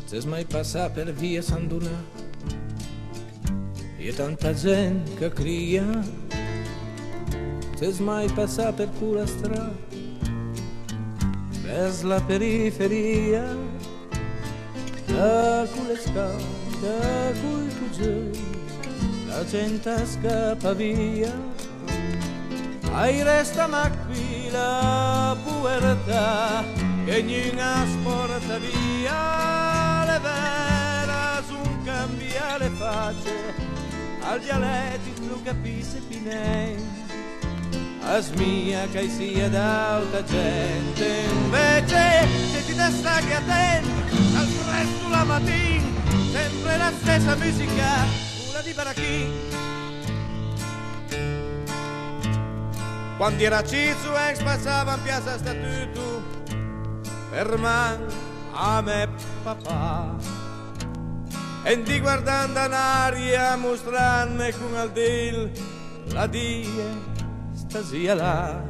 Se mai passa per via San Donà e tanta gente che cria, se mai passa per quella strada verso la periferia, da quelle scale, da quei cugini, la gente scappa via, ai resta ma qui la puertà che non sporta via, le vera sun cambia le facce, al dialetto non capisce pinei. Asmia che sia d'alta gente, invece se ti testa che attenti al presto la mattina, sempre la stessa musica, una di Barachin. Quando era Cizzo e passava in piazza Statuto, per man a me papà, e di guardando in aria mostrarmi con al dil la die stasia là.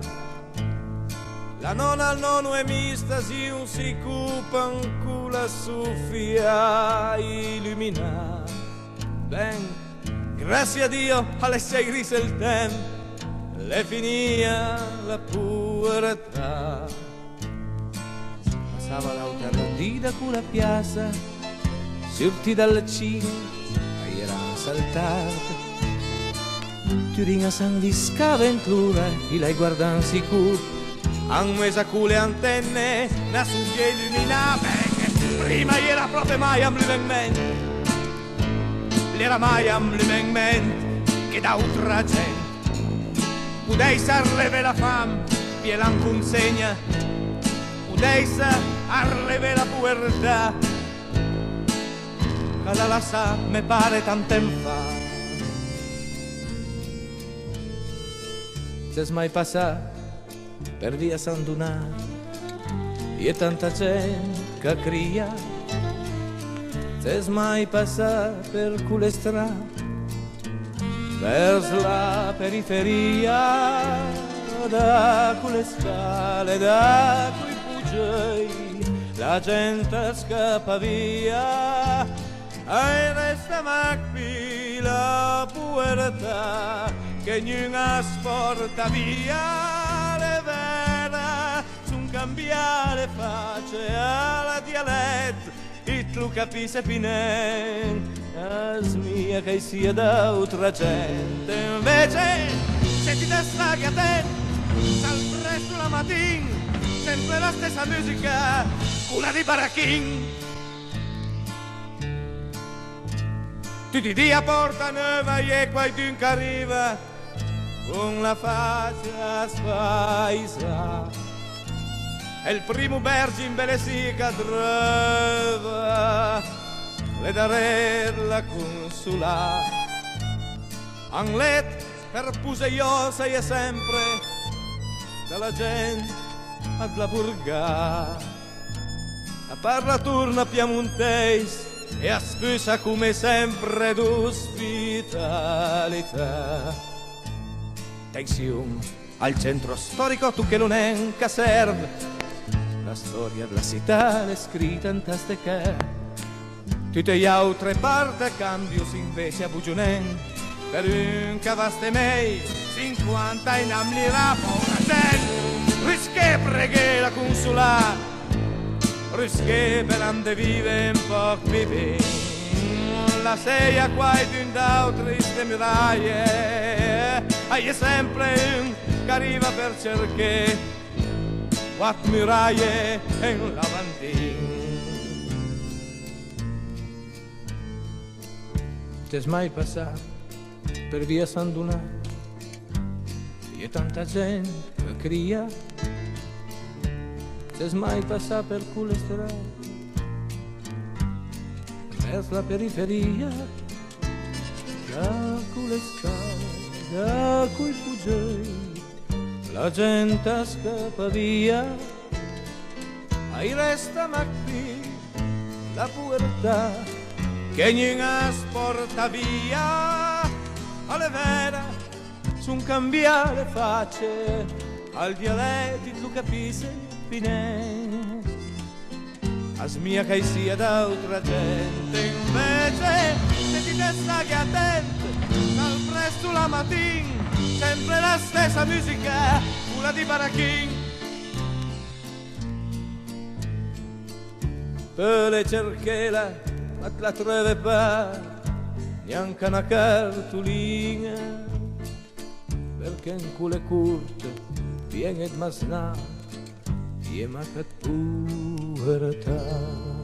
La nonna al nonno e mi stasi un si cupan con la Sofia illumina. Ben, grazie a Dio alle 6 grise il tempo, le finia la pubertà. Passava l'autarondina con la piazza, sorti dalla cina, e era saltata. Turinga sanguisca avventura, e lei guardava sicuro, a mesa con le antenne, una suglia illuminata, che prima era proprio mai in mente, l'era mai in mente, che da ultra gente, udei arreve la fame, pielan consegna, udei arreve la puertà, che la sa, me pare tanto tempo fa. Se mai passa per via San Donà e tanta gente che cria, se mai passa per quelle strade verso la periferia, da quelle scale, da quei bugiai, la gente scappa via e resta ma qui la puertà che non sporta via, le vera sun cambiare face alla dialetto, e tu capisci pinen, asmia che sia d'altra gente, invece se ti destra che a te, dal presto la mattina, sempre la stessa musica, una di Barachin. Tutti i giorni a Porta Nuova e qualcuno che arriva con la faccia spaisa, e il primo bergi in Belesì che trova le dare la consulà, Anglet per puseiosa e sempre dalla gente ad la purgà, a parla turna piemontese e a scusa come sempre d'ospitalità. Tensione al centro storico, tu che non è un caserve, la storia della città è scritta in taste che tutte le altre parti cambio si invece a Bugionen, per un cavaste mei 50 in amlira una gente, rische preghe la consulà, rische per ande vive un po' vivi, la sei a qua ed un d'altri ste muraie, hai sempre un che arriva per cercare quattro muraie e un lavandino. Se mai passato per via San Donà e tanta gente che cria, se mai passato per quelle strade verso la periferia, da quelle scale, da quei bugiai, la gente scappa via, ai resta ma qui la puertà che non sporta via, alle vera sun cambiare facce, al dialetto tu capisci finè. as mia che sia d'altra gente. Invece se ti testa che attente dal presto la mattina, sempre la stessa musica, una di Barachin. Per le cerchela ma la trove pa neanche una cartolina, perché in quelle curte viene masnà e ma che povertà.